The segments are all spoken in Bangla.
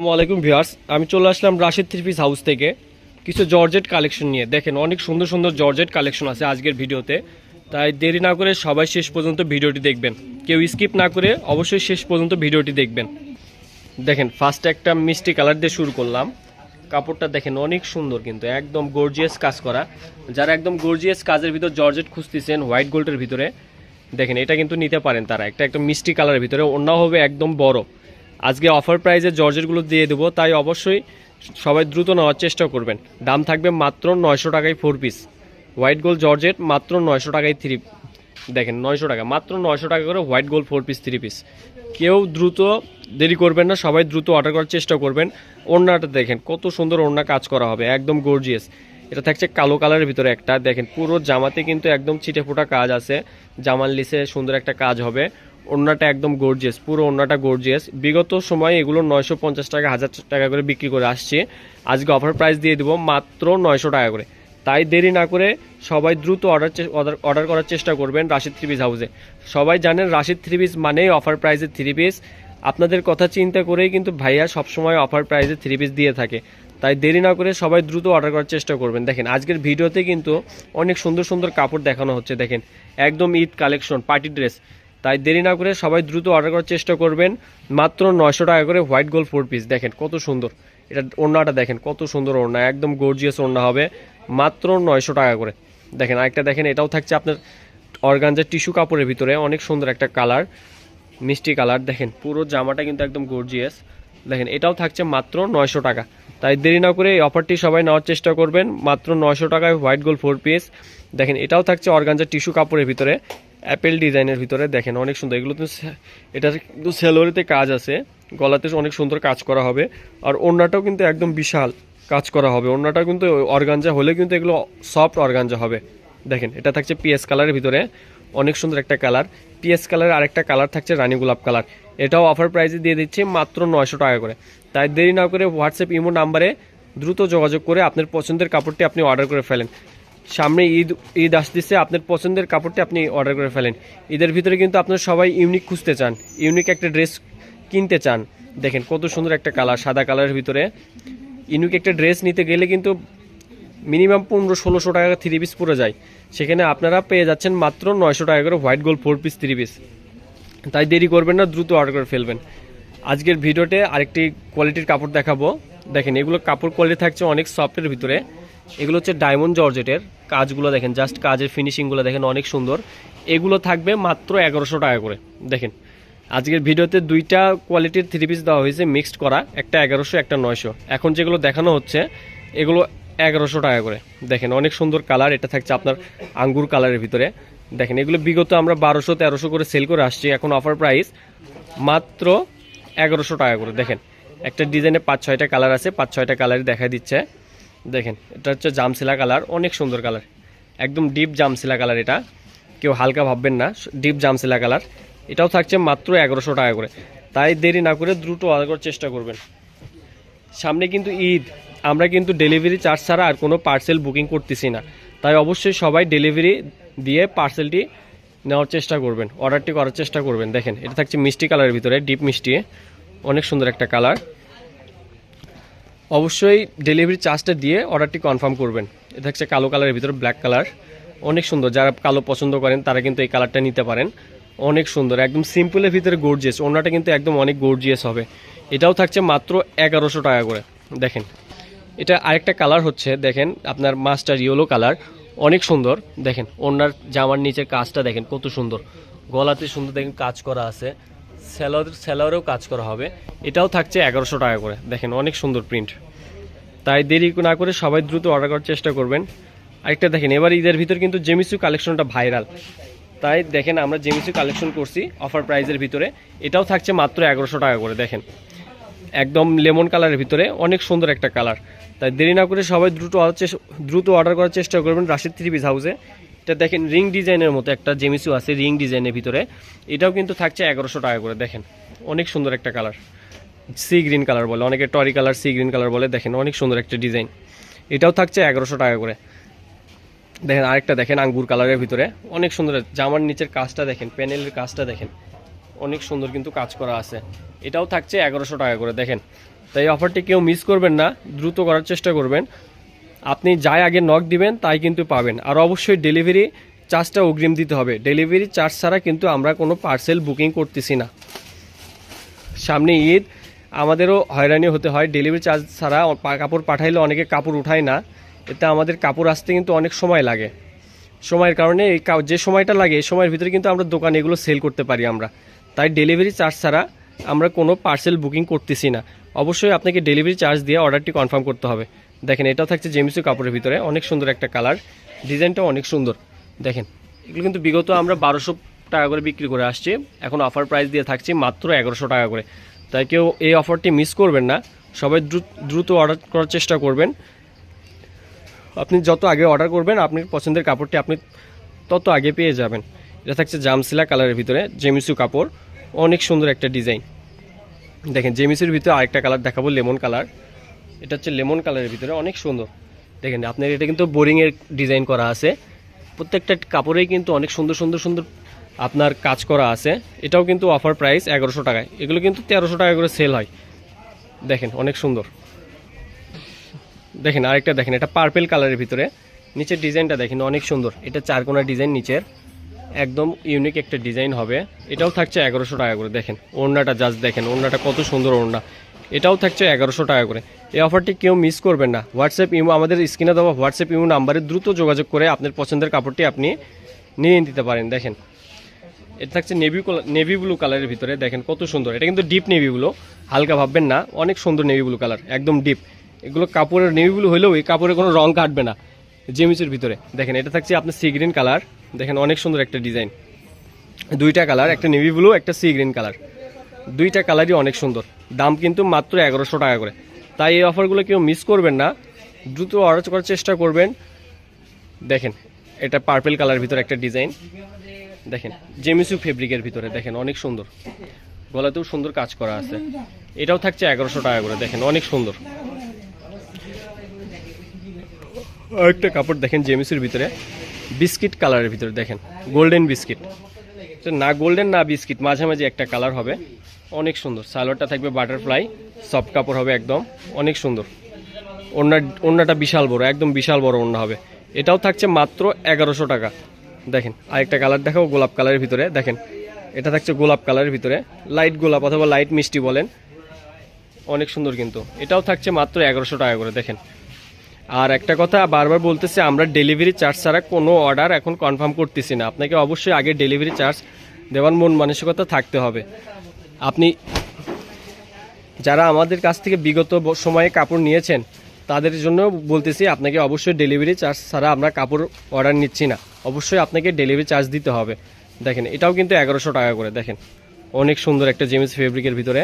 ওয়ালাইকুম ভিউয়ার্স, আমি চলে আসলাম রাশিদ থ্রি পিস হাউস থেকে কিছু জর্জেট কালেকশন নিয়ে। দেখেন অনেক সুন্দর সুন্দর জর্জেট কালেকশন আছে আজকের ভিডিওতে, তাই দেরি না করে সবাই শেষ পর্যন্ত ভিডিওটি দেখবেন। কেউ স্কিপ না করে অবশ্যই শেষ পর্যন্ত ভিডিওটি দেখবেন। দেখেন ফার্স্টে একটা মিষ্টি কালার দিয়ে শুরু করলাম। কাপড়টা দেখেন অনেক সুন্দর, কিন্তু একদম গর্জিয়াস কাজ করা। যারা একদম গর্জিয়াস কাজের ভিতর জর্জেট খুঁজতেছেন হোয়াইট গোল্ডের ভিতরে, দেখেন এটা কিন্তু নিতে পারেন। তারা একটা একদম মিষ্টি কালারের ভিতরে, ওড়না হবে একদম বড়। আজকে অফার প্রাইসে জর্জেটগুলো দিয়ে দেবো, তাই অবশ্যই সবাই দ্রুত নেওয়ার চেষ্টা করবেন। দাম থাকবে মাত্র 900 টাকায় 4 পিস হোয়াইট গোল্ড জর্জেট, মাত্র 900 টাকায় 3। দেখেন 900 টাকা, মাত্র 900 টাকা করে হোয়াইট গোল্ড 4 পিস 3 পিস। কেউ দ্রুত দেরি করবেন না, সবাই দ্রুত অর্ডার করার চেষ্টা করবেন। ওড়নাটা দেখেন কত সুন্দর ওড়না কাজ করা হবে, একদম গর্জিয়াস। এটা থাকছে কালো কালারের ভিতরে একটা, দেখেন পুরো জামাতে কিন্তু একদম ছিটে ফোটা কাজ আছে। জামার লিসে সুন্দর একটা কাজ হবে। ওড়নাটা একদম গর্জিয়াস, পুরো ওড়নাটা গর্জিয়াস। বিগত সময়ে এগুলো 950 টাকা 1000 টাকা করে বিক্রি করে আসছে। আজকে অফার প্রাইস দিয়ে দেবো মাত্র 900 টাকা করে। তাই দেরি না করে সবাই দ্রুত অর্ডার করার চেষ্টা করবেন রাশিদ থ্রি পিস হাউসে। সবাই জানেন রাশিদ থ্রি পিস মানেই অফার প্রাইসে থ্রি পিস। আপনাদের কথা চিন্তা করেই কিন্তু ভাইয়া সবসময় অফার প্রাইসে থ্রি পিস দিয়ে থাকে। তাই দেরি না করে সবাই দ্রুত অর্ডার করার চেষ্টা করবেন। দেখেন আজকের ভিডিওতে কিন্তু অনেক সুন্দর সুন্দর কাপড় দেখানো হচ্ছে। দেখেন একদম ঈদ কালেকশন, পার্টি ড্রেস। তাই দেরি না করে সবাই দ্রুত অর্ডার করার চেষ্টা করবেন। মাত্র 900 টাকা করে হোয়াইট গোল্ড 4 পিস। দেখেন কত সুন্দর এটা, ওড়নাটা দেখেন কত সুন্দর ওড়না, একদম গর্জিয়াস ওড়না হবে, মাত্র 900 টাকা করে। দেখেন আরেকটা দেখেন, এটাও থাকছে আপনার অর্গানজার টিস্যু কাপড়ের ভিতরে, অনেক সুন্দর একটা কালার, মিষ্টি কালার। দেখেন পুরো জামাটা কিন্তু একদম গর্জিয়াস। দেখেন এটাও থাকছে মাত্র 900 টাকা। তাই দেরি না করে এই অফারটি সবাই নেওয়ার চেষ্টা করবেন, মাত্র 900 টাকায় হোয়াইট গোল্ড 4 পিস। দেখেন এটাও থাকছে অর্গানজার টিস্যু কাপড়ের ভিতরে, অ্যাপেল ডিজাইনের ভিতরে। দেখেন অনেক সুন্দর, এগুলো তো এটার কিন্তু সেলোরিতে কাজ আছে, গলাতে অনেক সুন্দর কাজ করা হবে। আর ওড়নাটাও কিন্তু একদম বিশাল কাজ করা হবে। ওড়নাটা কিন্তু অর্গানজা হলে কিন্তু এগুলো সফট অর্গানজা হবে। দেখেন এটা থাকছে পিএস কালারের ভিতরে, অনেক সুন্দর একটা কালার। পিএস কালারের আরেকটা কালার থাকছে রানী গোলাপ কালার। এটাও অফার প্রাইসে দিয়ে দিচ্ছে মাত্র 900 টাকা করে। তাই দেরি না করে হোয়াটসঅ্যাপ ইমো নাম্বারে দ্রুত যোগাযোগ করে আপনার পছন্দের কাপড়টি আপনি অর্ডার করে ফেলেন। সামনে ঈদ আসতেছে, আপনার পছন্দের কাপড়টি আপনি অর্ডার করে ফেলেন। ঈদের ভিতরে কিন্তু আপনারা সবাই ইউনিক খুঁজতে চান, ইউনিক একটা ড্রেস কিনতে চান। দেখেন কত সুন্দর একটা কালার, সাদা কালারের ভিতরে। ইউনিক একটা ড্রেস নিতে গেলে কিন্তু মিনিমাম 1500-1600 টাকা 3 পিস পরে যায়, সেখানে আপনারা পেয়ে যাচ্ছেন মাত্র 900 টাকা করে হোয়াইট গোল্ড 4 পিস 3 পিস। তাই দেরি করবেন না, দ্রুত অর্ডার করে ফেলবেন। আজকের ভিডিওতে আরেকটি কোয়ালিটির কাপড় দেখাবো। দেখেন এগুলো কাপড় কোয়ালিটি থাকছে অনেক সফটের ভিতরে। এগুলো হচ্ছে ডায়মন্ড জর্জেটের কাজগুলো, দেখেন জাস্ট কাজের ফিনিশিংগুলো দেখেন অনেক সুন্দর। এগুলো থাকবে মাত্র 1100 টাকা করে। দেখেন আজকের ভিডিওতে দুইটা কোয়ালিটির 3 পিস দেওয়া হয়েছে মিক্সড করা, একটা 1100 একটা 900। এখন যেগুলো দেখানো হচ্ছে এগুলো 1100 টাকা করে। দেখেন অনেক সুন্দর কালার, এটা থাকছে আপনার আঙ্গুর কালারের ভিতরে। দেখেন এগুলো বিগত আমরা 1200-1300 করে সেল করে আসছি, এখন অফার প্রাইস মাত্র 1100 টাকা করে। দেখেন একটা ডিজাইনে 5-6টা কালার আছে, 5-6টা কালারই দেখা দিচ্ছে। দেখেন এটা হচ্ছে জামসিলা কালার, অনেক সুন্দর কালার, একদম ডিপ জামসিলা কালার। এটা কেউ হালকা ভাববেন না, ডিপ জামসিলা কালার। এটাও থাকছে মাত্র 1100 টাকা করে। তাই দেরি না করে দ্রুত অর্ডার করার চেষ্টা করবেন। সামনে কিন্তু ঈদ, আমরা কিন্তু ডেলিভারি চার্জ ছাড়া আর কোনো পার্সেল বুকিং করতেছি না। তাই অবশ্যই সবাই ডেলিভারি দিয়ে পার্সেলটি নেওয়ার চেষ্টা করবেন, অর্ডারটি করার চেষ্টা করবেন। দেখেন এটা থাকছে মিষ্টি কালারের ভিতরে, ডিপ মিষ্টি, অনেক সুন্দর একটা কালার। অবশ্যই ডেলিভারি চার্জটা দিয়ে অর্ডারটি কনফার্ম করবেন। এটা হচ্ছে কালো কালারের ভিতরে, ব্ল্যাক কালার, অনেক সুন্দর। যারা কালো পছন্দ করেন তারা কিন্তু এই কালারটা নিতে পারেন, অনেক সুন্দর, একদম সিম্পলের ভিতরে গর্জিয়াস। ওড়নাটা কিন্তু একদম অনেক গর্জিয়াস হবে। এটাও থাকছে মাত্র 1100 টাকা করে। দেখেন এটা আরেকটা কালার হচ্ছে, দেখেন আপনার মাস্টার ইয়েলো কালার, অনেক সুন্দর। দেখেন ওড়নার জামার নিচের কাজটা দেখেন কত সুন্দর, গলাতে সুন্দর দেখেন কাজ করা আছে, সেলারেও কাজ করা হবে। এটাও থাকছে 1100 টাকা করে। দেখেন অনেক সুন্দর প্রিন্ট। তাই দেরি না করে সবাই দ্রুত অর্ডার করার চেষ্টা করবেন। আরেকটা দেখেন, এবার ঈদের ভিতর কিন্তু জেমিসু কালেকশনটা ভাইরাল, তাই দেখেন আমরা জেমিসু কালেকশন করছি অফার প্রাইসের ভিতরে। এটাও থাকছে মাত্র 1100 টাকা করে। দেখেন একদম লেমন কালারের ভিতরে, অনেক সুন্দর একটা কালার। তাই দেরি না করে সবাই দ্রুত অর্ডার করার চেষ্টা করবেন রাশিদ থ্রি পিস হাউসে। এটা দেখেন রিং ডিজাইনের মতো একটা জেমিসু আছে, রিং ডিজাইনের ভিতরে। এটাও কিন্তু থাকছে 1100 টাকা করে। দেখেন অনেক সুন্দর একটা কালার, সি গ্রিন কালার বলে অনেকে, টরি কালার, সি গ্রিন কালার বলে। দেখেন অনেক সুন্দর একটা ডিজাইন, এটাও থাকছে 1100 টাকা করে। দেখেন আরেকটা দেখেন আঙ্গুর কালারের ভিতরে, অনেক সুন্দর। জামার নিচের কাজটা দেখেন, প্যানেলের কাজটা দেখেন অনেক সুন্দর কিন্তু কাজ করা আছে। এটাও থাকছে 1100 টাকা করে। দেখেন তাই অফারটি কেউ মিস করবেন না, দ্রুত করার চেষ্টা করবেন। আপনি যাই আগে নক দিবেন তাই কিন্তু পাবেন। আর অবশ্যই ডেলিভারি চার্জটা অগ্রিম দিতে হবে। ডেলিভারি চার্জ ছাড়া কিন্তু আমরা কোনো পার্সেল বুকিং করতেছি না। সামনে ঈদ, আমাদেরও হয়রানি হতে হয়। ডেলিভারি চার্জ ছাড়া কাপড় পাঠাইলে অনেকে কাপড় উঠায় না, এতে আমাদের কাপড় আসতে কিন্তু অনেক সময় লাগে। সময়ের কারণে এই যে সময়টা লাগে এই সময়ের ভিতরে কিন্তু আমরা দোকানে এগুলো সেল করতে পারি আমরা। তাই ডেলিভারি চার্জ ছাড়া আমরা কোনো পার্সেল বুকিং করতেছি না। অবশ্যই আপনাকে ডেলিভারি চার্জ দিয়ে অর্ডারটি কনফার্ম করতে হবে। দেখেন, এটাও থাকছে জেমিসু কাপড়ের ভিতরে, অনেক সুন্দর একটা কালার, ডিজাইনটাও অনেক সুন্দর। দেখেন, এগুলো কিন্তু বিগত আমরা 1200 টাকা করে বিক্রি করে আসছি, এখন অফার প্রাইস দিয়ে থাকছি মাত্র 1100 টাকা করে। তাই কেউ এই অফারটি মিস করবেন না, সবাই দ্রুত অর্ডার করার চেষ্টা করবেন। আপনি যত আগে অর্ডার করবেন আপনার পছন্দের কাপড়টি আপনি তত আগে পেয়ে যাবেন। এটা থাকছে জামসিলা কালারের ভিতরে জেমিসু কাপড়, অনেক সুন্দর একটা ডিজাইন। দেখেন, জেমিসুর ভিতরে আরেকটা কালার দেখাবো, লেমন কালার। এটা হচ্ছে লেমন কালারের ভিতরে, অনেক সুন্দর। দেখেন, আপনার এটা কিন্তু বোরিংয়ের ডিজাইন করা আছে, প্রত্যেকটা কাপড়েই কিন্তু অনেক সুন্দর সুন্দর সুন্দর আপনার কাজ করা আছে। এটাও কিন্তু অফার প্রাইস 1100 টাকায়, এগুলো কিন্তু 1300 টাকা করে সেল হয়। দেখেন, অনেক সুন্দর। দেখেন, আরেকটা দেখেন, এটা পার্পেল কালারের ভিতরে, নিচের ডিজাইনটা দেখেন অনেক সুন্দর। এটা চারকোনা ডিজাইন, নিচের একদম ইউনিক একটা ডিজাইন হবে। এটাও থাকছে 1100 টাকা করে। দেখেন ওড়নাটা, জাস্ট দেখেন ওড়নাটা কত সুন্দর ওড়না, এটাও থাকছে 1100 টাকা করে। এই অফারটি কেউ মিস করবেন না। হোয়াটসঅ্যাপ ইমো, আমাদের স্ক্রিনে দেওয়া হোয়াটসঅ্যাপ ইমো নাম্বারে দ্রুত যোগাযোগ করে আপনার পছন্দের কাপড়টি আপনি নিয়ে নিতে পারেন। দেখেন, এটা থাকছে নেভি ব্লু কালারের ভিতরে, দেখেন কত সুন্দর। এটা কিন্তু ডিপ নেভি ব্লু, হালকা ভাববেন না, অনেক সুন্দর নেভি ব্লু কালার, একদম ডিপ। এগুলো কাপড়ের নেভি ব্লু হলেও এই কাপড়ে কোনো রং কাটবে না জেমিসের ভিতরে। দেখেন, এটা থাকছে আপনার সি গ্রিন কালার, দেখেন অনেক সুন্দর একটা ডিজাইন। দুইটা কালার, একটা নেভি ব্লু, একটা সি গ্রিন কালার, দুইটা কালারই অনেক সুন্দর। দাম কিন্তু মাত্র 1100 টাকা করে। তাই এই অফারগুলো কেউ মিস করবেন না, দ্রুত অর্ডার করার চেষ্টা করবেন। দেখেন, এটা পার্পেল কালারের ভিতরে একটা ডিজাইন, দেখেন জেমিসু ফেব্রিকের ভিতরে, দেখেন অনেক সুন্দর, গলাতেও সুন্দর কাজ করা আছে। এটাও থাকছে 1100 টাকা করে। দেখেন, অনেক সুন্দর। আরেকটা কাপড় দেখেন জেমিসুর ভিতরে, বিস্কিট কালারের ভিতরে, দেখেন গোল্ডেন বিস্কিট, না গোল্ডেন না বিস্কিট, মাঝামাঝি একটা কালার হবে, অনেক সুন্দর। সালোয়ারটা থাকবে বাটারফ্লাই, সফট কাপড় হবে একদম, অনেক সুন্দর। ওড়নাটা বিশাল বড়, একদম বিশাল বড় ওড়না হবে। এটাও থাকছে মাত্র 1100 টাকা। দেখেন, আরেকটা কালার দেখাবো গোলাপ কালারের ভিতরে। দেখেন, এটা থাকছে গোলাপ কালারের ভিতরে, লাইট গোলাপ অথবা লাইট মিষ্টি বলেন, অনেক সুন্দর কিন্তু। এটাও থাকছে মাত্র 1100 টাকা করে। দেখেন, আর একটা কথা বারবার বলতেছি, আমরা ডেলিভারি চার্জ ছাড়া কোনো অর্ডার এখন কনফার্ম করতেছি না। আপনাকে অবশ্যই আগে ডেলিভারি চার্জ দেওয়ার মন মানসিকতা থাকতে হবে। আপনি যারা আমাদের কাছ থেকে বিগত সময়ে কাপড় নিয়েছেন তাদের জন্য বলতেছি, আপনাকে অবশ্যই ডেলিভারি চার্জ ছাড়া আমরা কাপড় অর্ডার নিচ্ছি না, অবশ্যই আপনাকে ডেলিভারি চার্জ দিতে হবে। দেখেন, এটাও কিন্তু 1100 টাকা করে। দেখেন, অনেক সুন্দর একটা জেমিস ফেব্রিকের ভিতরে।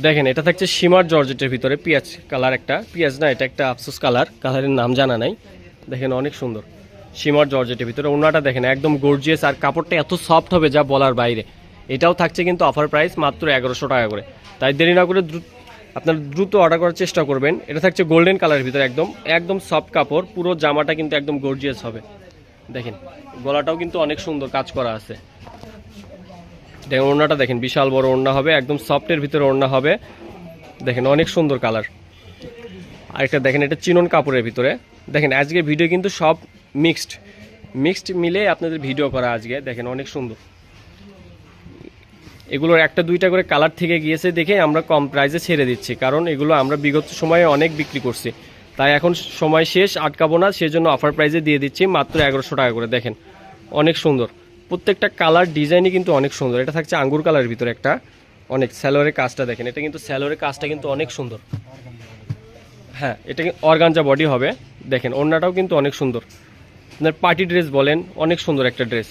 দেখেন, এটা থাকছে শিমার জর্জেটের ভিতরে, পিঁয়াজ কালার, একটা পিঁয়াজ না, এটা একটা আফসোস কালার, কালারের নাম জানা নাই। দেখেন, অনেক সুন্দর শিমার জর্জেটের ভিতরে। ওড়নাটা দেখেন একদম গর্জিয়াস, আর কাপড়টা এত সফট হবে যা বলার বাইরে। এটাও থাকছে কিন্তু অফার প্রাইস মাত্র 1100 টাকা করে। তাই দেরি না করে আপনার দ্রুত অর্ডার করার চেষ্টা করবেন। এটা থাকছে গোল্ডেন কালারের ভিতরে, একদম একদম সফট কাপড়, পুরো জামাটা কিন্তু একদম গর্জিয়াস হবে। দেখেন, গলাটাও কিন্তু অনেক সুন্দর কাজ করা আছে। দেখেন, ওড়নাটা দেখেন বিশাল বড় ওড়না হবে, একদম সফটের ভিতরে ওড়না হবে। দেখেন, অনেক সুন্দর কালার। আরেকটা দেখেন, এটা চিনন কাপড়ের ভিতরে। দেখেন, আজকে ভিডিও কিন্তু সব মিক্সড মিলে আপনাদের ভিডিও করা আজকে। দেখেন, অনেক সুন্দর। এগুলোর একটা দুইটা করে কালার থেকে গিয়েছে দেখে আমরা কম প্রাইসে ছেড়ে দিচ্ছি, কারণ এগুলো আমরা বিগত সময়ে অনেক বিক্রি করছি। তাই এখন সময় শেষ, আটকাবো না, সেজন্য অফার প্রাইসে দিয়ে দিচ্ছি মাত্র 1100 টাকা করে। দেখেন, অনেক সুন্দর, প্রত্যেকটা কালার ডিজাইনই কিন্তু অনেক সুন্দর। এটা থাকছে আঙ্গুর কালারের ভিতরে একটা, অনেক স্যালোয়ারের কাজটা দেখেন, এটা কিন্তু স্যালোয়ারের কাজটা কিন্তু অনেক সুন্দর। হ্যাঁ, এটা অর্গানজা বডি হবে। দেখেন, ওড়নাটাও কিন্তু অনেক সুন্দর, আপনার পার্টি ড্রেস বলেন, অনেক সুন্দর একটা ড্রেস।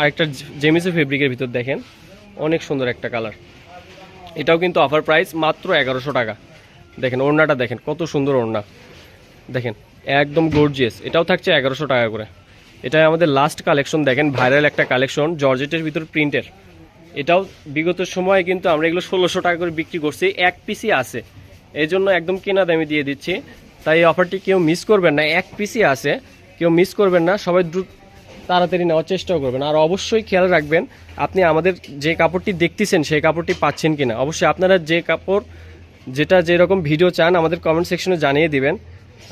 আরেকটা জেমিসি ফেব্রিকের ভিতর দেখেন, অনেক সুন্দর একটা কালার। এটাও কিন্তু অফার প্রাইস মাত্র 1100 টাকা। দেখেন, ওড়নাটা দেখেন কত সুন্দর ওড়না, দেখেন একদম গর্জিয়াস। এটাও থাকছে 1100 টাকা করে। এটা আমাদের লাস্ট কালেকশন, দেখেন ভাইরাল একটা কালেকশন, জর্জেটের ভিতর প্রিন্টের। এটাও বিগত সময়ে কিন্তু আমরা এগুলো 1600 টাকা করে বিক্রি করছি, এক পিসই আছে, এই জন্য একদম কেনা দামে দিয়ে দিচ্ছি। তাই এই অফারটি কেউ মিস করবেন না, এক পিসই আছে, কেউ মিস করবেন না, সবাই দ্রুত তাড়াতাড়ি নেওয়ার চেষ্টাও করবেন। আর অবশ্যই খেয়াল রাখবেন, আপনি আমাদের যে কাপড়টি দেখতেছেন সেই কাপড়টি পাচ্ছেন কিনা। অবশ্যই আপনারা যে কাপড় যেটা যেরকম ভিডিও চান আমাদের কমেন্ট সেকশনে জানিয়ে দিবেন।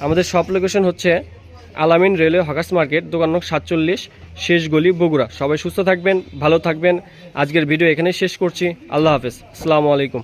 আমাদের শপ লোকেশন হচ্ছে আলামিন রেলওয়ে হকার্স মার্কেট, দোকান নং 47, শেষ গলি, বগুড়া। সবাই সুস্থ থাকবেন, ভালো থাকবেন। আজকের ভিডিও এখানেই শেষ করছি। আল্লাহ হাফেজ, আসসালামু আলাইকুম।